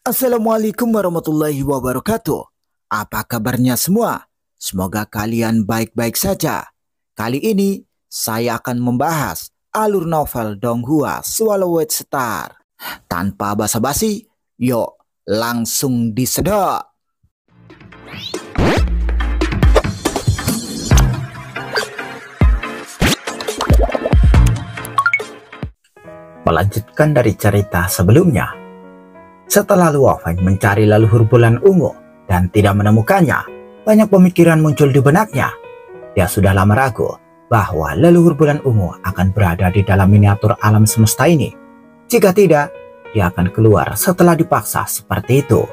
Assalamualaikum warahmatullahi wabarakatuh. Apa kabarnya semua? Semoga kalian baik-baik saja. Kali ini saya akan membahas alur novel Donghua Swallowed Star. Tanpa basa-basi, yuk langsung disedot. Melanjutkan dari cerita sebelumnya. Setelah Luo Feng mencari leluhur bulan ungu dan tidak menemukannya, banyak pemikiran muncul di benaknya. Dia sudah lama ragu bahwa leluhur bulan ungu akan berada di dalam miniatur alam semesta ini. Jika tidak, dia akan keluar setelah dipaksa seperti itu.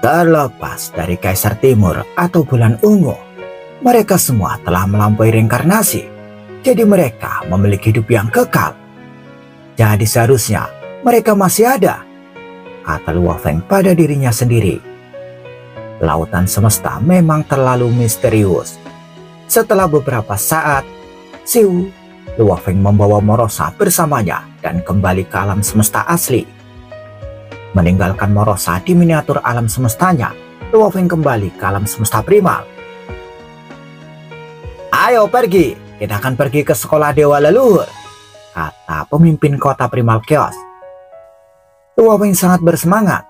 Terlepas dari Kaisar Timur atau bulan ungu, mereka semua telah melampaui reinkarnasi. Jadi mereka memiliki hidup yang kekal. Jadi seharusnya mereka masih ada, kata Luo Feng pada dirinya sendiri. Lautan semesta memang terlalu misterius. Setelah beberapa saat, Siu, Luo Feng membawa Morosa bersamanya dan kembali ke alam semesta asli. Meninggalkan Morosa di miniatur alam semestanya, Luo Feng kembali ke alam semesta primal. Ayo pergi, kita akan pergi ke sekolah Dewa Leluhur, kata pemimpin kota primal Chaos. Luo Feng sangat bersemangat.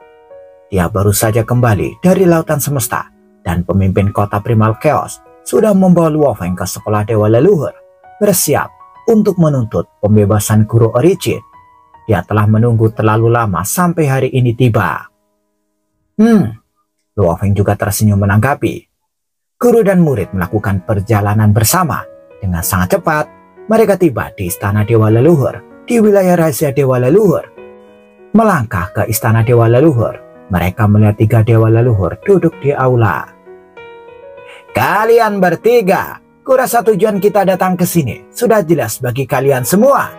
Dia baru saja kembali dari lautan semesta dan pemimpin kota primal Chaos sudah membawa Luo Feng ke sekolah Dewa Leluhur, bersiap untuk menuntut pembebasan guru Origin. Dia telah menunggu terlalu lama sampai hari ini tiba. Luo Feng juga tersenyum menanggapi. Guru dan murid melakukan perjalanan bersama. Dengan sangat cepat, mereka tiba di Istana Dewa Leluhur di wilayah rahasia Dewa Leluhur. Melangkah ke Istana Dewa Leluhur, mereka melihat 3 Dewa Leluhur duduk di aula. Kalian bertiga, kurasa tujuan kita datang ke sini sudah jelas bagi kalian semua.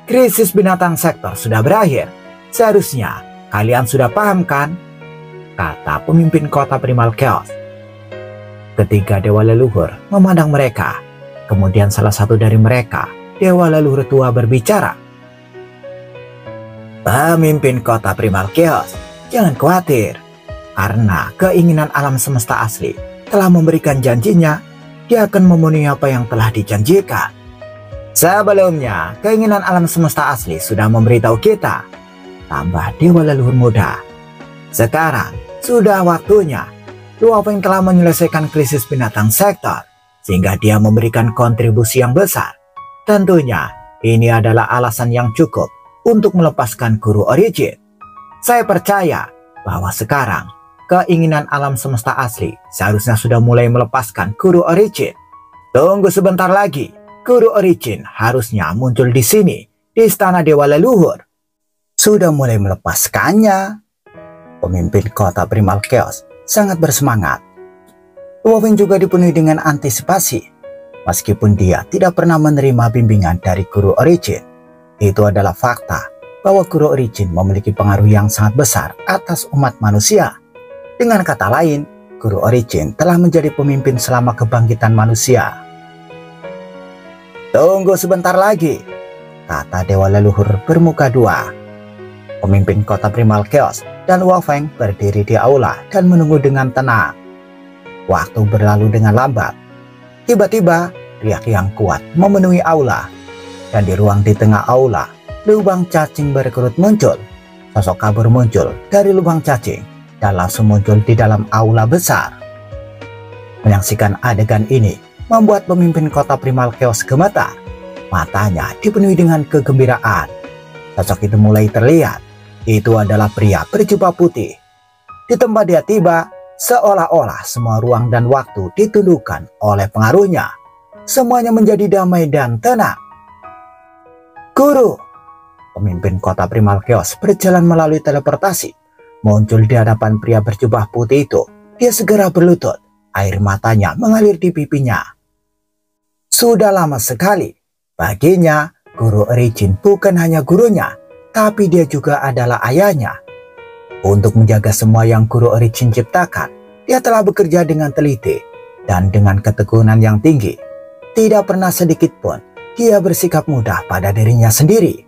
Krisis binatang sektor sudah berakhir. Seharusnya kalian sudah paham kan? Kata pemimpin kota primal Chaos. Ketiga Dewa Leluhur memandang mereka. Kemudian salah satu dari mereka, Dewa Leluhur tua, berbicara. Pemimpin kota primal Chaos, jangan khawatir. Karena keinginan alam semesta asli telah memberikan janjinya, dia akan memenuhi apa yang telah dijanjikan. Sebelumnya, keinginan alam semesta asli sudah memberitahu kita, tambah Dewa Leluhur muda. Sekarang, sudah waktunya. Luo Feng telah menyelesaikan krisis binatang sektor, sehingga dia memberikan kontribusi yang besar. Tentunya, ini adalah alasan yang cukup untuk melepaskan guru Origin. Saya percaya bahwa sekarang, keinginan alam semesta asli seharusnya sudah mulai melepaskan guru Origin. Tunggu sebentar lagi, guru Origin harusnya muncul di sini, di Istana Dewa Leluhur. Sudah mulai melepaskannya. Pemimpin kota primal Chaos sangat bersemangat. Luo Feng juga dipenuhi dengan antisipasi. Meskipun dia tidak pernah menerima bimbingan dari guru Origin, itu adalah fakta bahwa guru Origin memiliki pengaruh yang sangat besar atas umat manusia. Dengan kata lain, guru Origin telah menjadi pemimpin selama kebangkitan manusia. Tunggu sebentar lagi, kata Dewa Leluhur bermuka 2. Pemimpin kota primal Chaos dan Luo Feng berdiri di aula dan menunggu dengan tenang. Waktu berlalu dengan lambat. Tiba-tiba, riak yang kuat memenuhi aula. Dan di ruang di tengah aula, lubang cacing berkerut muncul. Sosok kabur muncul dari lubang cacing dan langsung muncul di dalam aula besar. Menyaksikan adegan ini membuat pemimpin kota primal Chaos gemetar. Matanya dipenuhi dengan kegembiraan. Sosok itu mulai terlihat. Itu adalah pria berjubah putih. Di tempat dia tiba, seolah-olah semua ruang dan waktu ditundukkan oleh pengaruhnya. Semuanya menjadi damai dan tenang. Guru, pemimpin kota primal Chaos berjalan melalui teleportasi. Muncul di hadapan pria berjubah putih itu. Dia segera berlutut. Air matanya mengalir di pipinya. Sudah lama sekali. Baginya, guru Origin bukan hanya gurunya, tapi dia juga adalah ayahnya. Untuk menjaga semua yang guru Origin ciptakan, dia telah bekerja dengan teliti dan dengan ketekunan yang tinggi. Tidak pernah sedikit pun dia bersikap mudah pada dirinya sendiri.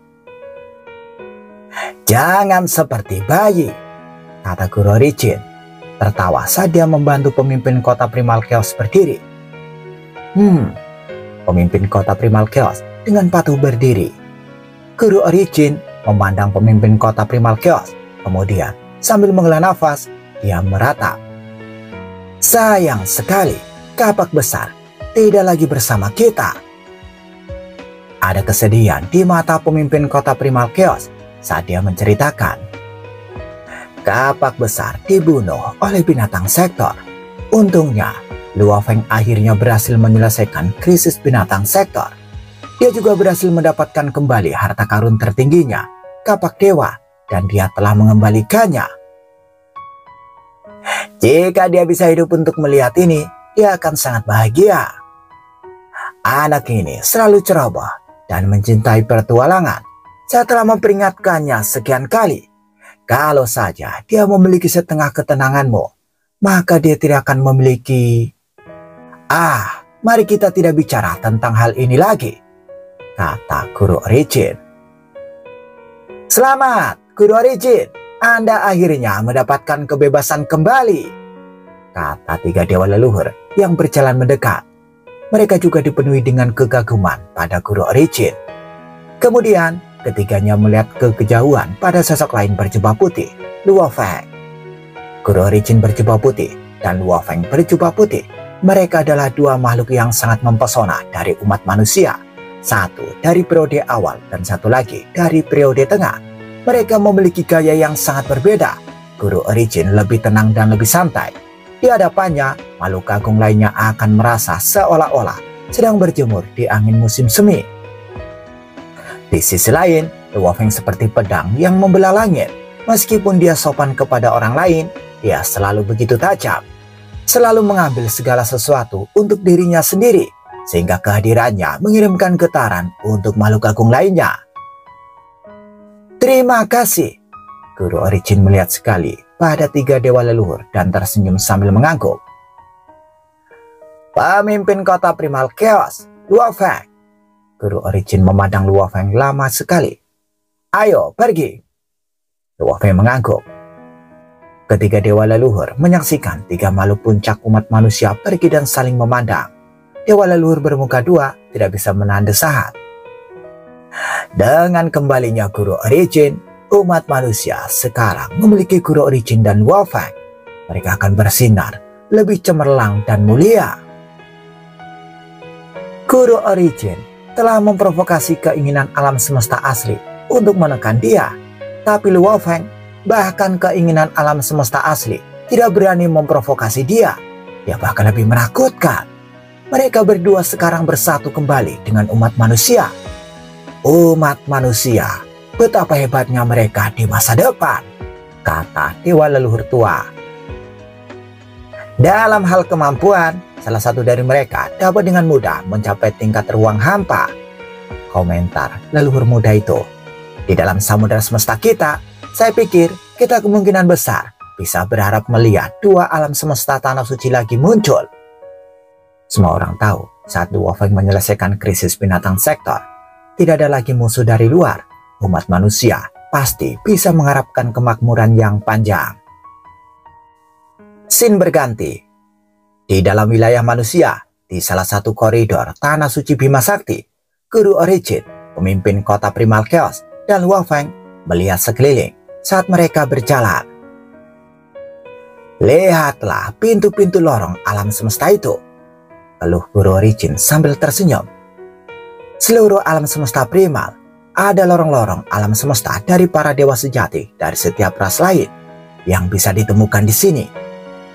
Jangan seperti bayi, kata Guru Origin, tertawa saat dia membantu pemimpin kota Primal Chaos berdiri. Pemimpin kota Primal Chaos dengan patuh berdiri. Guru Origin memandang pemimpin kota Primal Chaos, kemudian sambil menghela nafas, dia meratap. Sayang sekali, kapak besar tidak lagi bersama kita. Ada kesedihan di mata pemimpin kota Primal Chaos saat dia menceritakan. Kapak besar dibunuh oleh binatang sektor. Untungnya, Luo Feng akhirnya berhasil menyelesaikan krisis binatang sektor. Dia juga berhasil mendapatkan kembali harta karun tertingginya, kapak dewa, dan dia telah mengembalikannya. Jika dia bisa hidup untuk melihat ini, dia akan sangat bahagia. Anak ini selalu ceroboh dan mencintai petualangan. Saya telah memperingatkannya sekian kali. Kalau saja dia memiliki setengah ketenanganmu, maka dia tidak akan memiliki... Mari kita tidak bicara tentang hal ini lagi, kata Guru Origin. Selamat, Guru Origin. Anda akhirnya mendapatkan kebebasan kembali, kata 3 dewa leluhur yang berjalan mendekat. Mereka juga dipenuhi dengan kekaguman pada Guru Origin. Kemudian, ketiganya melihat ke kejauhan pada sosok lain berjubah putih, Luo Feng. Guru Origin berjubah putih dan Luo Feng berjubah putih. Mereka adalah 2 makhluk yang sangat mempesona dari umat manusia. Satu dari periode awal dan satu lagi dari periode tengah. Mereka memiliki gaya yang sangat berbeda. Guru Origin lebih tenang dan lebih santai. Di hadapannya, makhluk agung lainnya akan merasa seolah-olah sedang berjemur di angin musim semi. Di sisi lain, Luo Feng seperti pedang yang membelah langit. Meskipun dia sopan kepada orang lain, dia selalu begitu tajam. Selalu mengambil segala sesuatu untuk dirinya sendiri, sehingga kehadirannya mengirimkan getaran untuk makhluk agung lainnya. Terima kasih. Guru Origin melihat sekali pada 3 dewa leluhur dan tersenyum sambil mengangguk. Pemimpin kota Primal Chaos, Luo Feng. Guru Origin memandang Luo Feng lama sekali. Ayo pergi. Luo Feng mengangguk. Ketiga dewa leluhur menyaksikan 3 makhluk puncak umat manusia pergi dan saling memandang. Dewa leluhur bermuka 2 tidak bisa menahan desahan. Dengan kembalinya Guru Origin, umat manusia sekarang memiliki Guru Origin dan Luo Feng. Mereka akan bersinar lebih cemerlang dan mulia. Guru Origin telah memprovokasi keinginan alam semesta asli untuk menekan dia. Tapi Luo Feng, bahkan keinginan alam semesta asli tidak berani memprovokasi dia. Dia bahkan lebih menakutkan. Mereka berdua sekarang bersatu kembali dengan umat manusia. Umat manusia, betapa hebatnya mereka di masa depan, kata dewa leluhur tua. Dalam hal kemampuan, salah satu dari mereka dapat dengan mudah mencapai tingkat ruang hampa, komentar leluhur muda itu. Di dalam samudera semesta kita, saya pikir kita kemungkinan besar bisa berharap melihat 2 alam semesta tanah suci lagi muncul. Semua orang tahu saat Luo Feng menyelesaikan krisis binatang sektor, tidak ada lagi musuh dari luar. Umat manusia pasti bisa mengharapkan kemakmuran yang panjang. Scene berganti. Di dalam wilayah manusia, di salah satu koridor tanah suci Bima Sakti, Guru Origin, pemimpin kota Primal Chaos, dan Luo Feng melihat sekeliling saat mereka berjalan. Lihatlah pintu-pintu lorong alam semesta itu, keluh Guru Origin sambil tersenyum. Seluruh alam semesta primal ada lorong-lorong alam semesta dari para dewa sejati dari setiap ras lain yang bisa ditemukan di sini.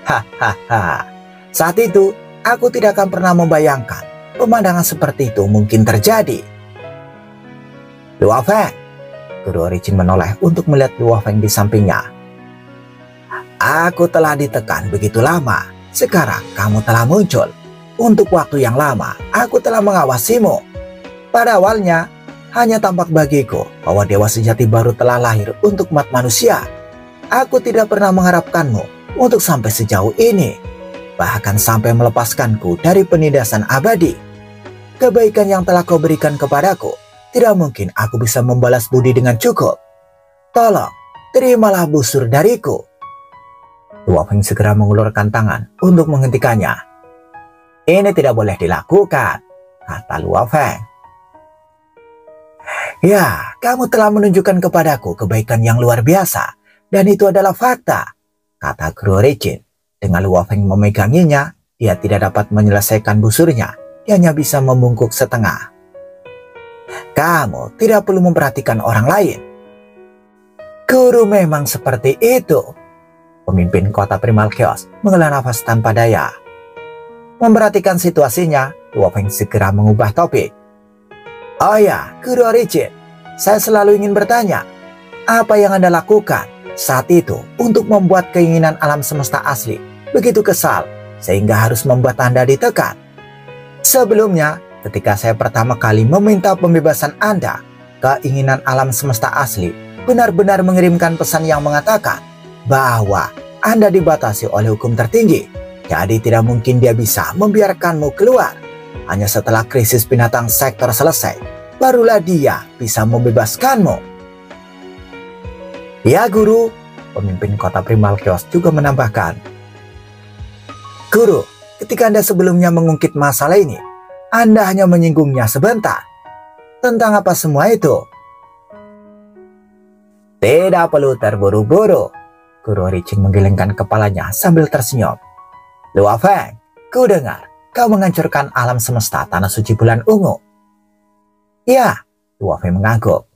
Hahaha. Saat itu, aku tidak akan pernah membayangkan pemandangan seperti itu mungkin terjadi. Luo Feng. Guru Origin menoleh untuk melihat Luo Feng di sampingnya. Aku telah ditekan begitu lama. Sekarang kamu telah muncul. Untuk waktu yang lama, aku telah mengawasimu. Pada awalnya, hanya tampak bagiku bahwa dewa sejati baru telah lahir untuk umat manusia. Aku tidak pernah mengharapkanmu untuk sampai sejauh ini, bahkan sampai melepaskanku dari penindasan abadi. Kebaikan yang telah kau berikan kepadaku, tidak mungkin aku bisa membalas budi dengan cukup. Tolong, terimalah busur dariku. Luo Feng segera mengulurkan tangan untuk menghentikannya. Ini tidak boleh dilakukan, kata Luo Feng. Ya, kamu telah menunjukkan kepadaku kebaikan yang luar biasa, dan itu adalah fakta, kata Guru Origin. Dengan Luo Feng memeganginya, dia tidak dapat menyelesaikan busurnya, dia hanya bisa membungkuk setengah. Kamu tidak perlu memperhatikan orang lain. Guru memang seperti itu. Pemimpin kota Primal Chaos menghela nafas tanpa daya. Memperhatikan situasinya, Luo Feng segera mengubah topik. Oh ya, Guru Origin, saya selalu ingin bertanya, apa yang Anda lakukan saat itu untuk membuat keinginan alam semesta asli begitu kesal sehingga harus membuat Anda ditekan? Sebelumnya, ketika saya pertama kali meminta pembebasan Anda, keinginan alam semesta asli benar-benar mengirimkan pesan yang mengatakan bahwa Anda dibatasi oleh hukum tertinggi, jadi tidak mungkin dia bisa membiarkanmu keluar. Hanya setelah krisis binatang sektor selesai, barulah dia bisa membebaskanmu. Ya Guru, pemimpin kota Primal Chaos juga menambahkan. Guru, ketika Anda sebelumnya mengungkit masalah ini, Anda hanya menyinggungnya sebentar. Tentang apa semua itu? Tidak perlu terburu-buru. Guru Origin menggelengkan kepalanya sambil tersenyum. Luo Feng, ku dengar kau menghancurkan alam semesta tanah suci bulan ungu. Ya, Luo Feng mengangguk.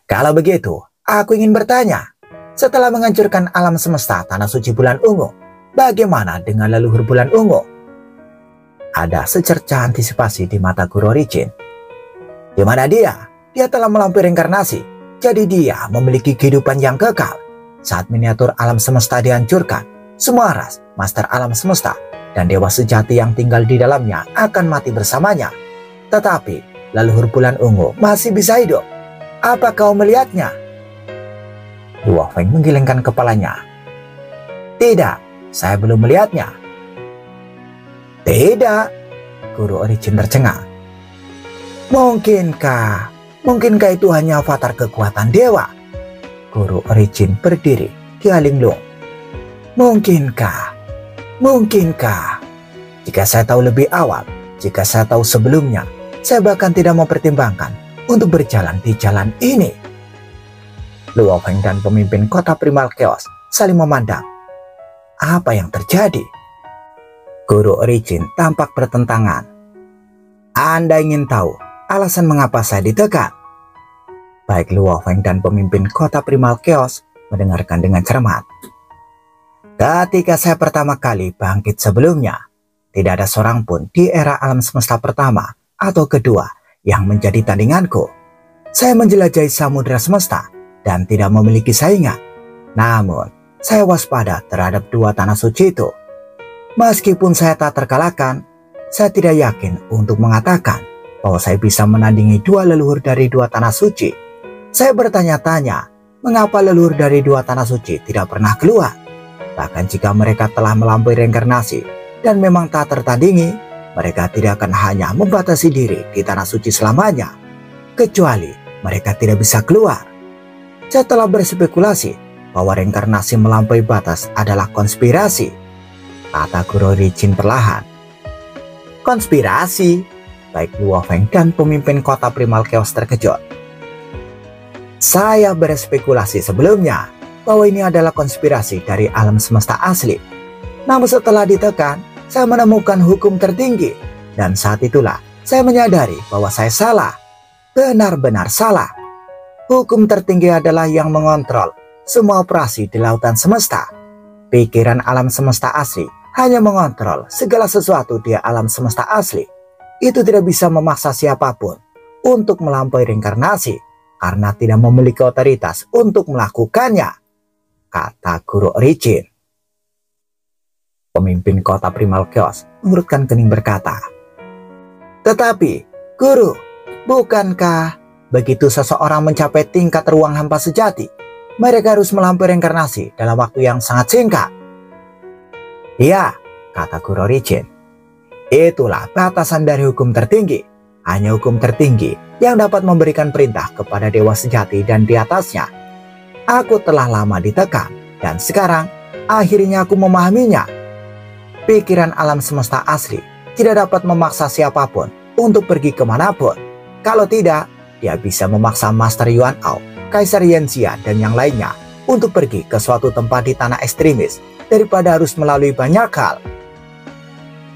Kalau begitu, aku ingin bertanya. Setelah menghancurkan alam semesta tanah suci bulan ungu, bagaimana dengan leluhur bulan ungu? Ada secerca antisipasi di mata Guru Origin. Di mana dia? Dia telah melampaui reinkarnasi. Jadi dia memiliki kehidupan yang kekal. Saat miniatur alam semesta dihancurkan, semua ras, master alam semesta, dan dewa sejati yang tinggal di dalamnya akan mati bersamanya. Tetapi, leluhur bulan ungu masih bisa hidup. Apa kau melihatnya? Luo Feng menggelengkan kepalanya. Tidak, saya belum melihatnya. Tidak, Guru Origin tercengang. Mungkinkah itu hanya avatar kekuatan dewa? Guru Origin berdiri di linglung. Mungkinkah? Jika saya tahu lebih awal, jika saya tahu sebelumnya, saya bahkan tidak mempertimbangkan untuk berjalan di jalan ini. Luo Feng dan pemimpin kota Primal Chaos saling memandang. Apa yang terjadi? Guru Origin tampak bertentangan. Anda ingin tahu alasan mengapa saya ditekan? Baik Luo Feng dan pemimpin kota Primal Chaos mendengarkan dengan cermat. Ketika saya pertama kali bangkit sebelumnya, tidak ada seorang pun di era alam semesta pertama atau kedua yang menjadi tandinganku. Saya menjelajahi samudera semesta dan tidak memiliki saingan. Namun, saya waspada terhadap dua tanah suci itu. Meskipun saya tak terkalahkan, saya tidak yakin untuk mengatakan bahwa saya bisa menandingi dua leluhur dari dua tanah suci. Saya bertanya-tanya, mengapa leluhur dari dua tanah suci tidak pernah keluar? Bahkan jika mereka telah melampaui reinkarnasi dan memang tak tertandingi, mereka tidak akan hanya membatasi diri di tanah suci selamanya, kecuali mereka tidak bisa keluar. Saya telah berspekulasi bahwa reinkarnasi melampaui batas adalah konspirasi, kata Guru Origin perlahan. Konspirasi? Baik Luo Feng dan pemimpin kota Primal Chaos terkejut. Saya berspekulasi sebelumnya bahwa ini adalah konspirasi dari alam semesta asli. Namun setelah ditekan, saya menemukan hukum tertinggi. Dan saat itulah saya menyadari bahwa saya salah. Benar-benar salah. Hukum tertinggi adalah yang mengontrol semua operasi di lautan semesta. Pikiran alam semesta asli hanya mengontrol segala sesuatu di alam semesta asli. Itu tidak bisa memaksa siapapun untuk melampaui reinkarnasi karena tidak memiliki otoritas untuk melakukannya, kata Guru Origin. Pemimpin kota Primal Chaos mengerutkan kening berkata, tetapi, Guru, bukankah begitu seseorang mencapai tingkat ruang hampa sejati, mereka harus melampaui reinkarnasi dalam waktu yang sangat singkat? Ya, kata Guru Origin. Itulah batasan dari hukum tertinggi. Hanya hukum tertinggi yang dapat memberikan perintah kepada dewa sejati dan di atasnya. Aku telah lama ditekan, dan sekarang akhirnya aku memahaminya. Pikiran alam semesta asli tidak dapat memaksa siapapun untuk pergi kemanapun. Kalau tidak, dia bisa memaksa Master Yuan Ao, Kaisar Yanxia, dan yang lainnya untuk pergi ke suatu tempat di tanah ekstremis daripada harus melalui banyak hal.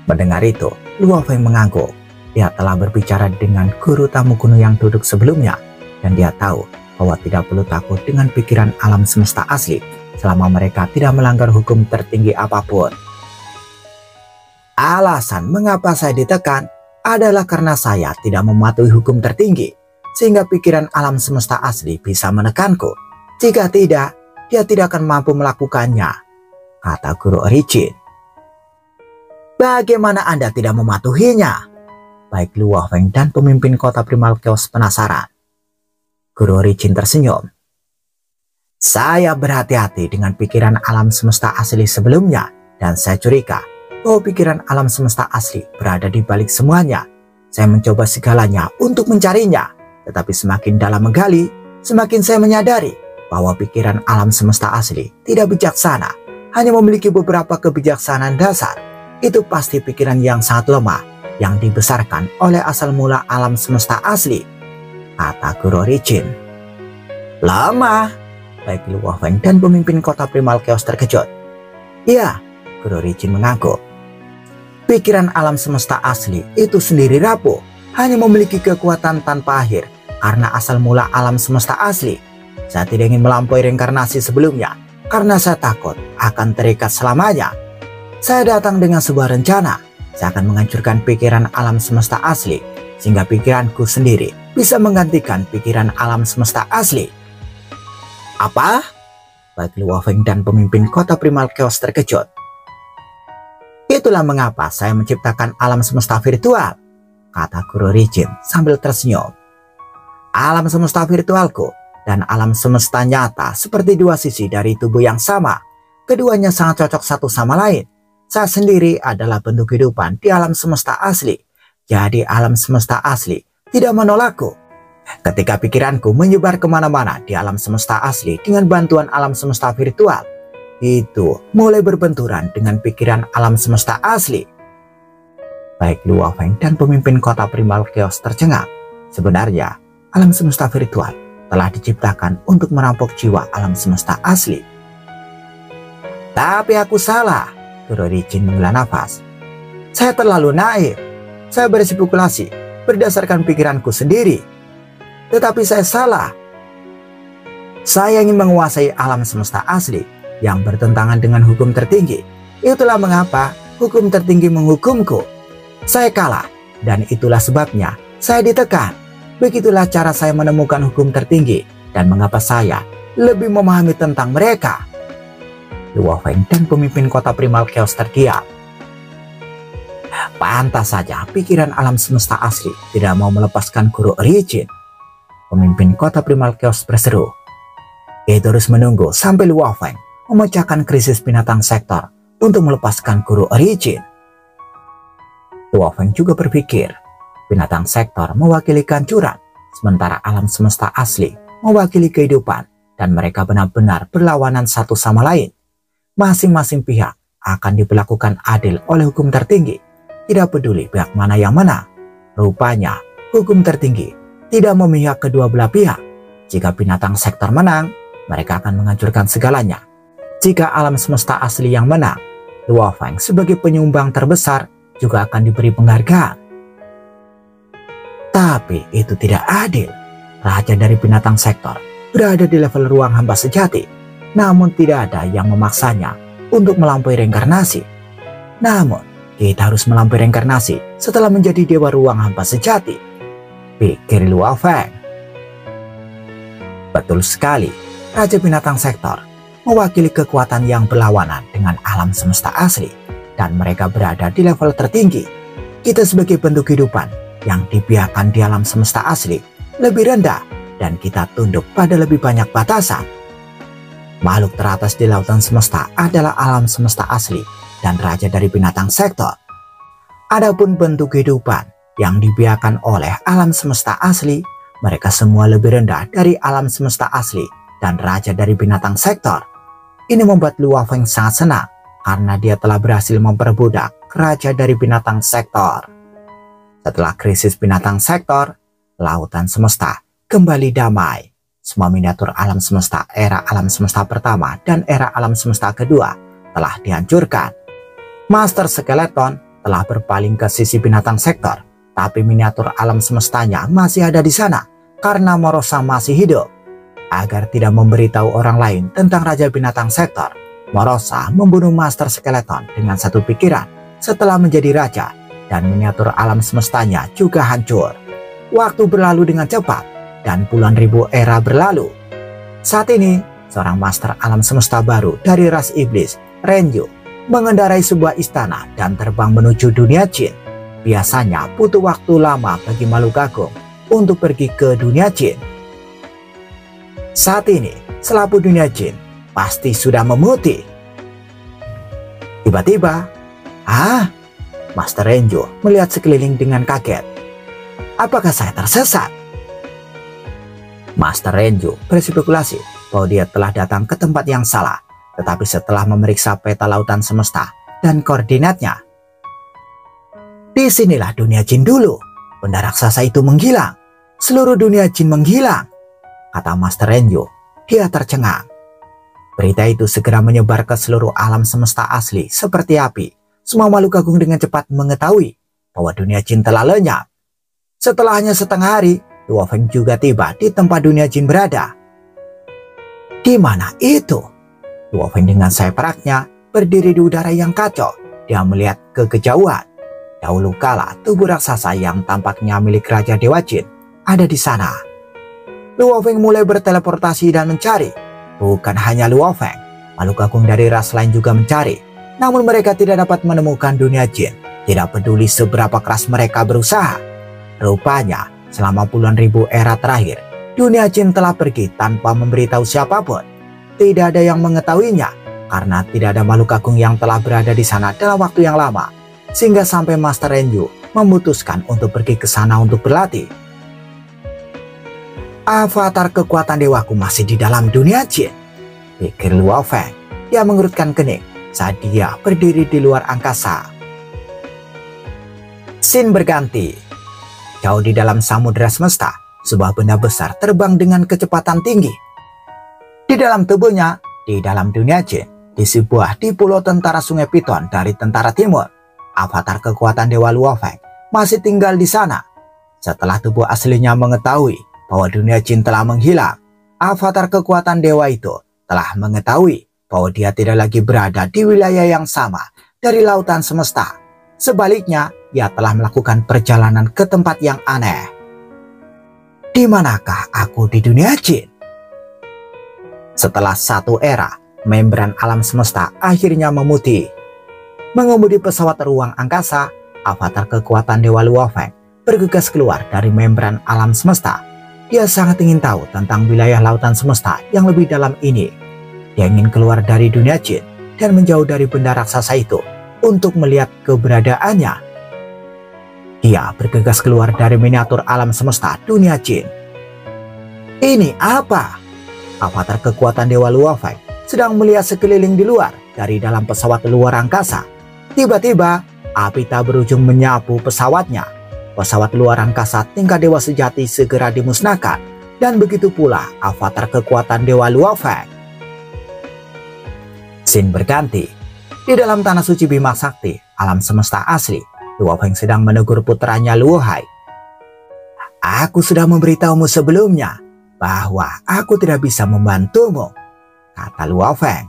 Mendengar itu, Luo Feng mengangguk. Dia telah berbicara dengan guru tamu kuno yang duduk sebelumnya, dan dia tahu bahwa tidak perlu takut dengan pikiran alam semesta asli selama mereka tidak melanggar hukum tertinggi apapun. Alasan mengapa saya ditekan adalah karena saya tidak mematuhi hukum tertinggi, sehingga pikiran alam semesta asli bisa menekanku. Jika tidak, dia tidak akan mampu melakukannya, kata Guru Origin. Bagaimana Anda tidak mematuhinya? Baik Luo Feng dan pemimpin kota Primal Chaos penasaran. Guru Origin tersenyum. Saya berhati-hati dengan pikiran alam semesta asli sebelumnya, dan saya curiga bahwa pikiran alam semesta asli berada di balik semuanya. Saya mencoba segalanya untuk mencarinya, tetapi semakin dalam menggali, semakin saya menyadari bahwa pikiran alam semesta asli tidak bijaksana, hanya memiliki beberapa kebijaksanaan dasar. Itu pasti pikiran yang sangat lemah, yang dibesarkan oleh asal mula alam semesta asli, kata Guru Origin. Lama, baik Luo Feng dan pemimpin kota Primal Chaos terkejut. Iya, Guru Origin mengangguk. Pikiran alam semesta asli itu sendiri rapuh, hanya memiliki kekuatan tanpa akhir karena asal mula alam semesta asli. Saya tidak ingin melampaui reinkarnasi sebelumnya karena saya takut akan terikat selamanya. Saya datang dengan sebuah rencana. Saya akan menghancurkan pikiran alam semesta asli, sehingga pikiranku sendiri bisa menggantikan pikiran alam semesta asli. Apa? Baik Luo Feng dan pemimpin kota Primal Chaos terkejut. Itulah mengapa saya menciptakan alam semesta virtual, kata Guru Origin sambil tersenyum. Alam semesta virtualku dan alam semesta nyata seperti dua sisi dari tubuh yang sama. Keduanya sangat cocok satu sama lain. Saya sendiri adalah bentuk kehidupan di alam semesta asli. Jadi alam semesta asli tidak menolakku. Ketika pikiranku menyebar kemana-mana di alam semesta asli dengan bantuan alam semesta virtual, itu mulai berbenturan dengan pikiran alam semesta asli. Baik Luo Feng dan pemimpin kota Primal Chaos tercengang. Sebenarnya, alam semesta virtual telah diciptakan untuk merampok jiwa alam semesta asli. Tapi aku salah, Guru Origin menghela nafas. Saya terlalu naif. Saya berspekulasi berdasarkan pikiranku sendiri. Tetapi saya salah. Saya ingin menguasai alam semesta asli yang bertentangan dengan hukum tertinggi. Itulah mengapa hukum tertinggi menghukumku. Saya kalah, dan itulah sebabnya saya ditekan. Begitulah cara saya menemukan hukum tertinggi dan mengapa saya lebih memahami tentang mereka. Luo Feng dan pemimpin kota Primal Chaos terdiam. Pantas saja pikiran alam semesta asli tidak mau melepaskan Guru Origin. Pemimpin kota Primal Chaos berseru. Itu harus menunggu sampai Luo Feng memecahkan krisis binatang sektor untuk melepaskan Guru Origin. Luo Feng juga berpikir, binatang sektor mewakili kehancuran, sementara alam semesta asli mewakili kehidupan, dan mereka benar-benar berlawanan satu sama lain. Masing-masing pihak akan diberlakukan adil oleh hukum tertinggi, tidak peduli pihak mana yang menang. Rupanya, hukum tertinggi tidak memihak kedua belah pihak. Jika binatang sektor menang, mereka akan menghancurkan segalanya. Jika alam semesta asli yang menang, Luo Feng sebagai penyumbang terbesar juga akan diberi penghargaan. Tapi itu tidak adil. Raja dari binatang sektor berada di level ruang hamba sejati, namun tidak ada yang memaksanya untuk melampaui reinkarnasi. Namun, kita harus melampaui reinkarnasi setelah menjadi dewa ruang hamba sejati, pikir Luo Feng. Betul sekali, Raja Binatang Sektor mewakili kekuatan yang berlawanan dengan alam semesta asli, dan mereka berada di level tertinggi. Kita sebagai bentuk kehidupan yang dibiarkan di alam semesta asli lebih rendah, dan kita tunduk pada lebih banyak batasan. Makhluk teratas di lautan semesta adalah alam semesta asli dan raja dari binatang sektor. Adapun bentuk kehidupan yang dibiarkan oleh alam semesta asli, mereka semua lebih rendah dari alam semesta asli dan raja dari binatang sektor. Ini membuat Luo Feng sangat senang karena dia telah berhasil memperbudak raja dari binatang sektor. Setelah krisis binatang sektor, lautan semesta kembali damai. Semua miniatur alam semesta era alam semesta pertama dan era alam semesta kedua telah dihancurkan. Master Skeleton telah berpaling ke sisi binatang sektor, tapi miniatur alam semestanya masih ada di sana karena Morosa masih hidup. Agar tidak memberitahu orang lain tentang Raja Binatang Sektor, Morosa membunuh Master Skeleton dengan satu pikiran setelah menjadi raja, dan miniatur alam semestanya juga hancur. Waktu berlalu dengan cepat dan puluhan ribu era berlalu. Saat ini, seorang master alam semesta baru dari ras iblis, Renju, mengendarai sebuah istana dan terbang menuju dunia jin. Biasanya butuh waktu lama bagi makhluk agung untuk pergi ke dunia jin. Saat ini, selaput dunia jin pasti sudah memutih. Tiba-tiba, Master Renju melihat sekeliling dengan kaget. Apakah saya tersesat? Master Renju berspekulasi bahwa dia telah datang ke tempat yang salah, tetapi setelah memeriksa peta lautan semesta dan koordinatnya, disinilah dunia jin dulu. Benda raksasa itu menghilang. Seluruh dunia jin menghilang, kata Master Renju. Dia tercengang. Berita itu segera menyebar ke seluruh alam semesta asli seperti api. Semua makhluk agung dengan cepat mengetahui bahwa dunia jin telah lenyap. Setelah hanya setengah hari, Luo Feng juga tiba di tempat dunia jin berada. Di mana itu? Luo Feng dengan sayap peraknya berdiri di udara yang kacau. Dia melihat ke kejauhan. Dahulu kala tubuh raksasa yang tampaknya milik Raja Dewa Jin ada di sana. Luo Feng mulai berteleportasi dan mencari. Bukan hanya Luo Feng, makhluk agung dari ras lain juga mencari. Namun mereka tidak dapat menemukan dunia jin. Tidak peduli seberapa keras mereka berusaha. Rupanya, selama puluhan ribu era terakhir, dunia jin telah pergi tanpa memberitahu siapapun. Tidak ada yang mengetahuinya, karena tidak ada makhluk agung yang telah berada di sana dalam waktu yang lama. Sehingga sampai Master Renju memutuskan untuk pergi ke sana untuk berlatih. Avatar kekuatan dewaku masih di dalam dunia jin, pikir Luo Feng. Dia mengerutkan kening saat dia berdiri di luar angkasa. Scene berganti. Jauh di dalam samudera semesta, sebuah benda besar terbang dengan kecepatan tinggi. Di dalam tubuhnya, di dalam dunia jin, di pulau tentara Sungai Piton dari tentara timur, avatar kekuatan Dewa Luo Feng masih tinggal di sana. Setelah tubuh aslinya mengetahui bahwa dunia jin telah menghilang, avatar kekuatan dewa itu telah mengetahui bahwa dia tidak lagi berada di wilayah yang sama dari lautan semesta. Sebaliknya, ia telah melakukan perjalanan ke tempat yang aneh. Di manakah aku di dunia jin? Setelah satu era, membran alam semesta akhirnya memutih. Mengemudi pesawat ruang angkasa, avatar kekuatan Dewa Luo Feng bergegas keluar dari membran alam semesta. Dia sangat ingin tahu tentang wilayah lautan semesta yang lebih dalam ini. Dia ingin keluar dari dunia jin dan menjauh dari benda raksasa itu untuk melihat keberadaannya. Dia bergegas keluar dari miniatur alam semesta dunia jin. Ini apa? Avatar kekuatan Dewa Luo Feng sedang melihat sekeliling di luar dari dalam pesawat luar angkasa. Tiba-tiba, api tak berujung menyapu pesawatnya. Pesawat luar angkasa tingkat dewa sejati segera dimusnahkan, dan begitu pula avatar kekuatan Dewa Luo Feng. Scene berganti. Di dalam tanah suci Bima Sakti, alam semesta asli, Luo Feng sedang menegur putranya Luo Hai. Aku sudah memberitahumu sebelumnya bahwa aku tidak bisa membantumu, kata Luo Feng.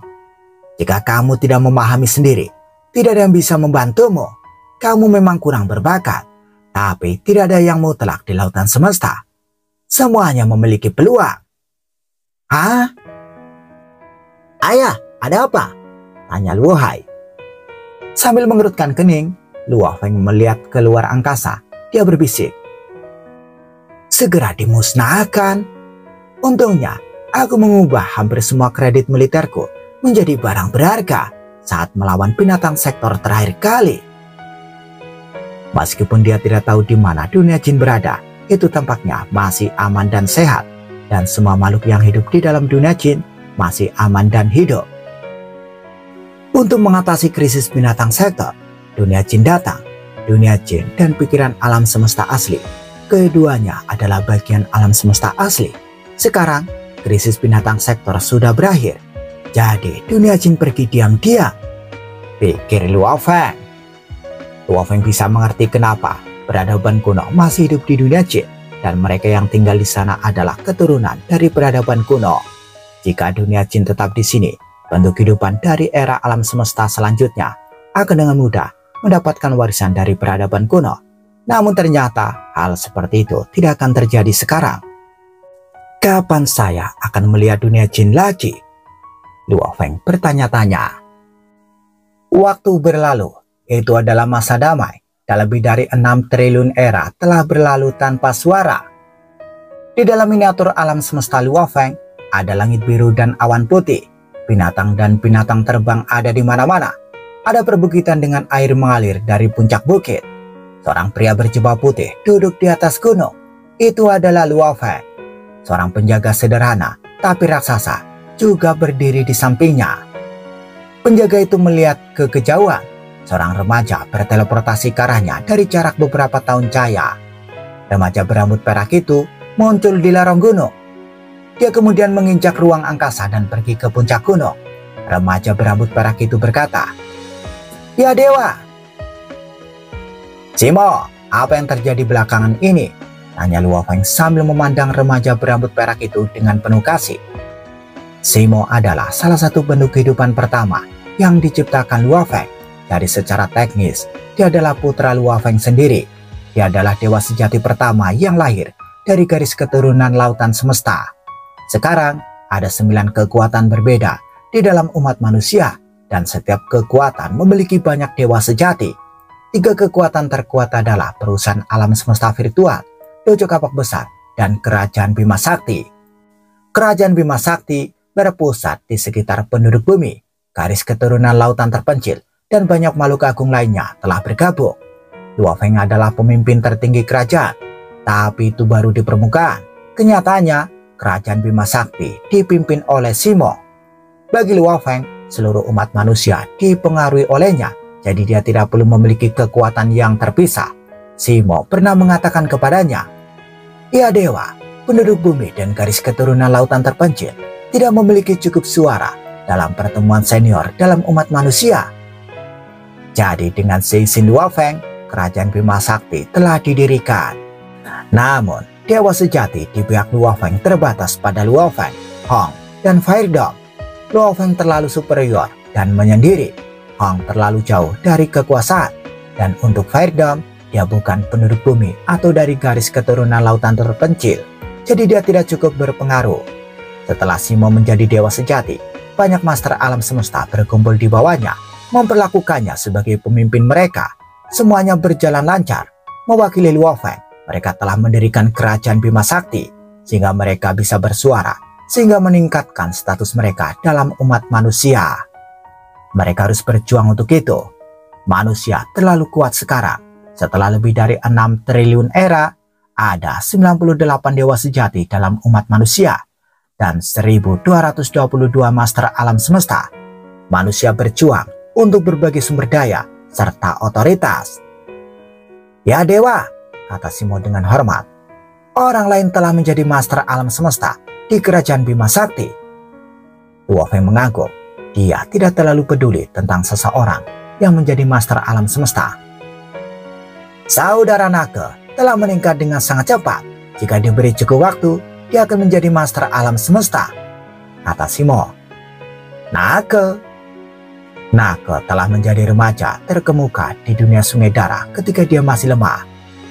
Jika kamu tidak memahami sendiri, tidak ada yang bisa membantumu. Kamu memang kurang berbakat. Tapi tidak ada yang mutlak di lautan semesta. Semuanya memiliki peluang. Hah? Ayah, ada apa? Tanya Luo Hai. Sambil mengerutkan kening, Luo Feng melihat keluar angkasa. Dia berbisik. Segera dimusnahkan. Untungnya, aku mengubah hampir semua kredit militerku menjadi barang berharga saat melawan binatang sektor terakhir kali. Meskipun dia tidak tahu di mana dunia jin berada, itu tampaknya masih aman dan sehat. dan semua makhluk yang hidup di dalam dunia jin masih aman dan hidup. Untuk mengatasi krisis binatang sektor, dunia jin datang. Dunia jin dan pikiran alam semesta asli, keduanya adalah bagian alam semesta asli. Sekarang, krisis binatang sektor sudah berakhir. Jadi, dunia jin pergi diam-diam. Pikir Luo Feng. Luo Feng bisa mengerti kenapa peradaban kuno masih hidup di dunia jin, dan mereka yang tinggal di sana adalah keturunan dari peradaban kuno. Jika dunia jin tetap di sini, bentuk kehidupan dari era alam semesta selanjutnya akan dengan mudah mendapatkan warisan dari peradaban kuno. Namun ternyata hal seperti itu tidak akan terjadi sekarang. Kapan saya akan melihat dunia jin lagi? Luo Feng bertanya-tanya. Waktu berlalu, itu adalah masa damai. Dan lebih dari 6 triliun era telah berlalu tanpa suara. Di dalam miniatur alam semesta Luo Feng, ada langit biru dan awan putih. Binatang dan binatang terbang ada di mana-mana. Ada perbukitan dengan air mengalir dari puncak bukit. Seorang pria berjubah putih duduk di atas gunung. Itu adalah Luo Feng. Seorang penjaga sederhana tapi raksasa juga berdiri di sampingnya. Penjaga itu melihat ke kejauhan. Seorang remaja berteleportasi ke arahnya dari jarak beberapa tahun cahaya. Remaja berambut perak itu muncul di lereng gunung. Dia kemudian menginjak ruang angkasa dan pergi ke puncak gunung. Remaja berambut perak itu berkata, "Ya dewa." "Simo, apa yang terjadi belakangan ini?" tanya Luo Feng sambil memandang remaja berambut perak itu dengan penuh kasih. Simo adalah salah satu bentuk kehidupan pertama yang diciptakan Luo Feng. Dari secara teknis, dia adalah putra Luo Feng sendiri. Dia adalah dewa sejati pertama yang lahir dari garis keturunan lautan semesta. Sekarang, ada 9 kekuatan berbeda di dalam umat manusia, dan setiap kekuatan memiliki banyak dewa sejati. 3 kekuatan terkuat adalah perusahaan alam semesta virtual, dojo kapak besar, dan kerajaan Bima Sakti. Kerajaan Bima Sakti berpusat di sekitar penduduk bumi, garis keturunan lautan terpencil, dan banyak makhluk agung lainnya telah bergabung. Luo Feng adalah pemimpin tertinggi kerajaan, tapi itu baru di permukaan. Kenyataannya, kerajaan Bima Sakti dipimpin oleh Simo. Bagi Luo Feng, seluruh umat manusia dipengaruhi olehnya, jadi dia tidak perlu memiliki kekuatan yang terpisah. Simo pernah mengatakan kepadanya, "Ya dewa, penduduk bumi dan garis keturunan lautan terpencil tidak memiliki cukup suara dalam pertemuan senior dalam umat manusia." Jadi dengan seizin Luo Feng, kerajaan Bima Sakti telah didirikan. Namun, dewa sejati di pihak Luo Feng terbatas pada Luo Feng, Hong, dan Fire Dome. Luo Feng terlalu superior dan menyendiri. Hong terlalu jauh dari kekuasaan. Dan untuk Fire Dome, dia bukan penduduk bumi atau dari garis keturunan lautan terpencil. Jadi dia tidak cukup berpengaruh. Setelah Simo menjadi dewa sejati, banyak master alam semesta berkumpul di bawahnya, memperlakukannya sebagai pemimpin mereka. Semuanya berjalan lancar. Mewakili Luo Feng, mereka telah mendirikan kerajaan Bima Sakti, sehingga mereka bisa bersuara, sehingga meningkatkan status mereka dalam umat manusia. Mereka harus berjuang untuk itu. Manusia terlalu kuat sekarang. Setelah lebih dari 6 triliun era, ada 98 dewa sejati dalam umat manusia, dan 1222 master alam semesta. Manusia berjuang untuk berbagi sumber daya serta otoritas. "Ya dewa," kata Simo dengan hormat, "orang lain telah menjadi master alam semesta di kerajaan Bima Sakti." Luo Feng mengangguk. Dia tidak terlalu peduli tentang seseorang yang menjadi master alam semesta. "Saudara Nake telah meningkat dengan sangat cepat. Jika diberi cukup waktu, dia akan menjadi master alam semesta," kata Simo. Nake telah menjadi remaja terkemuka di dunia sungai darah ketika dia masih lemah.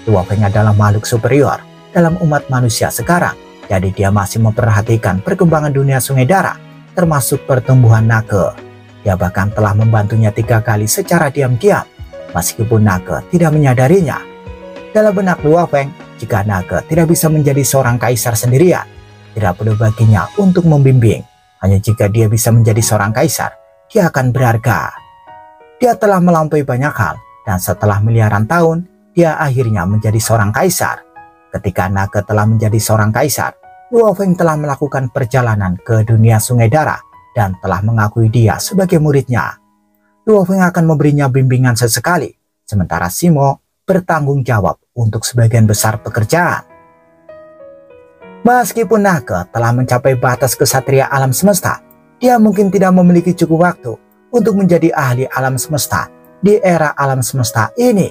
Luo Feng adalah makhluk superior dalam umat manusia sekarang, jadi dia masih memperhatikan perkembangan dunia sungai darah, termasuk pertumbuhan Nake. Dia bahkan telah membantunya 3 kali secara diam-diam, meskipun Nake tidak menyadarinya. Dalam benak Luo Feng, jika Nake tidak bisa menjadi seorang kaisar sendirian, tidak perlu baginya untuk membimbing. Hanya jika dia bisa menjadi seorang kaisar, dia akan berharga. Dia telah melampaui banyak hal, dan setelah miliaran tahun, dia akhirnya menjadi seorang kaisar. Ketika Nake telah menjadi seorang kaisar, Luo Feng telah melakukan perjalanan ke dunia Sungai Dara dan telah mengakui dia sebagai muridnya. Luo Feng akan memberinya bimbingan sesekali, sementara Simo bertanggung jawab untuk sebagian besar pekerjaan. Meskipun Nage telah mencapai batas kesatria alam semesta, dia mungkin tidak memiliki cukup waktu untuk menjadi ahli alam semesta di era alam semesta ini,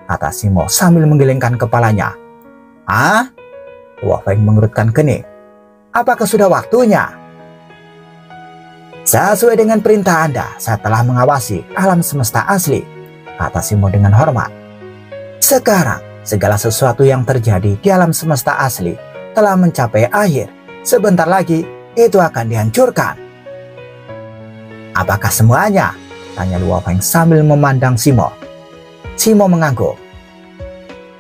kata Simo sambil menggelengkan kepalanya. Ah? Luo Feng mengerutkan kening. Apakah sudah waktunya? Sesuai dengan perintah Anda, saya telah mengawasi alam semesta asli, kata Simo dengan hormat. Sekarang, segala sesuatu yang terjadi di alam semesta asli telah mencapai akhir. Sebentar lagi, itu akan dihancurkan. Apakah semuanya? Tanya Luo Feng sambil memandang Simo. Simo mengangguk.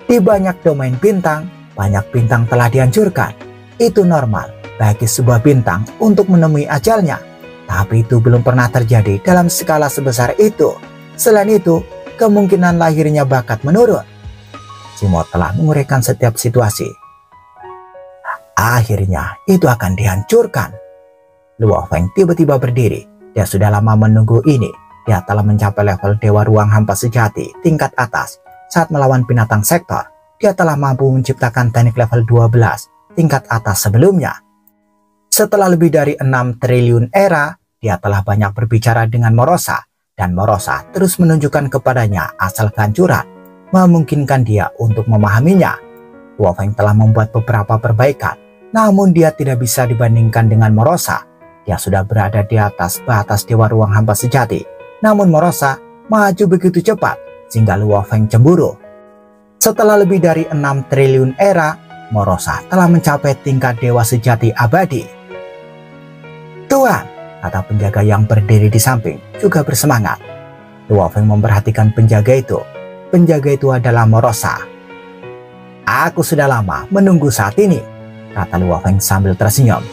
Di banyak domain bintang, banyak bintang telah dihancurkan. Itu normal bagi sebuah bintang untuk menemui ajalnya. Tapi itu belum pernah terjadi dalam skala sebesar itu. Selain itu, kemungkinan lahirnya bakat menurun. Simo telah menguraikan setiap situasi. Akhirnya itu akan dihancurkan. Luo Feng tiba-tiba berdiri. Dia sudah lama menunggu ini. Dia telah mencapai level Dewa Ruang Hampa Sejati tingkat atas. Saat melawan binatang sektor, dia telah mampu menciptakan teknik level 12 tingkat atas sebelumnya. Setelah lebih dari 6 triliun era, dia telah banyak berbicara dengan Morosa, dan Morosa terus menunjukkan kepadanya asal kehancuran, memungkinkan dia untuk memahaminya. Luo Feng telah membuat beberapa perbaikan, namun dia tidak bisa dibandingkan dengan Morosa. Dia sudah berada di atas batas Dewa Ruang Hampa Sejati, namun Morosa maju begitu cepat sehingga Luo Feng cemburu. Setelah lebih dari 6 triliun era, Morosa telah mencapai tingkat Dewa Sejati Abadi. Tuan, kata penjaga yang berdiri di samping, juga bersemangat. Luo Feng memperhatikan penjaga itu. Penjaga itu adalah Morosa. Aku sudah lama menunggu saat ini, kata Luo Feng sambil tersenyum.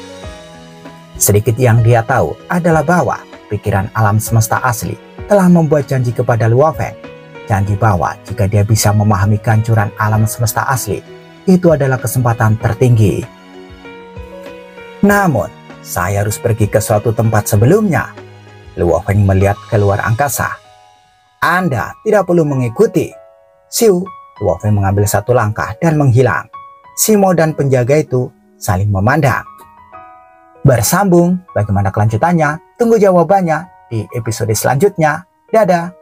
Sedikit yang dia tahu adalah bahwa pikiran alam semesta asli telah membuat janji kepada Luo Feng. Janji bahwa jika dia bisa memahami kehancuran alam semesta asli, itu adalah kesempatan tertinggi. Namun, saya harus pergi ke suatu tempat sebelumnya. Luo Feng melihat keluar angkasa. Anda tidak perlu mengikuti. Siu, Luo Feng mengambil satu langkah dan menghilang. Simo dan penjaga itu saling memandang. Bersambung, bagaimana kelanjutannya? Tunggu jawabannya di episode selanjutnya. Dadah!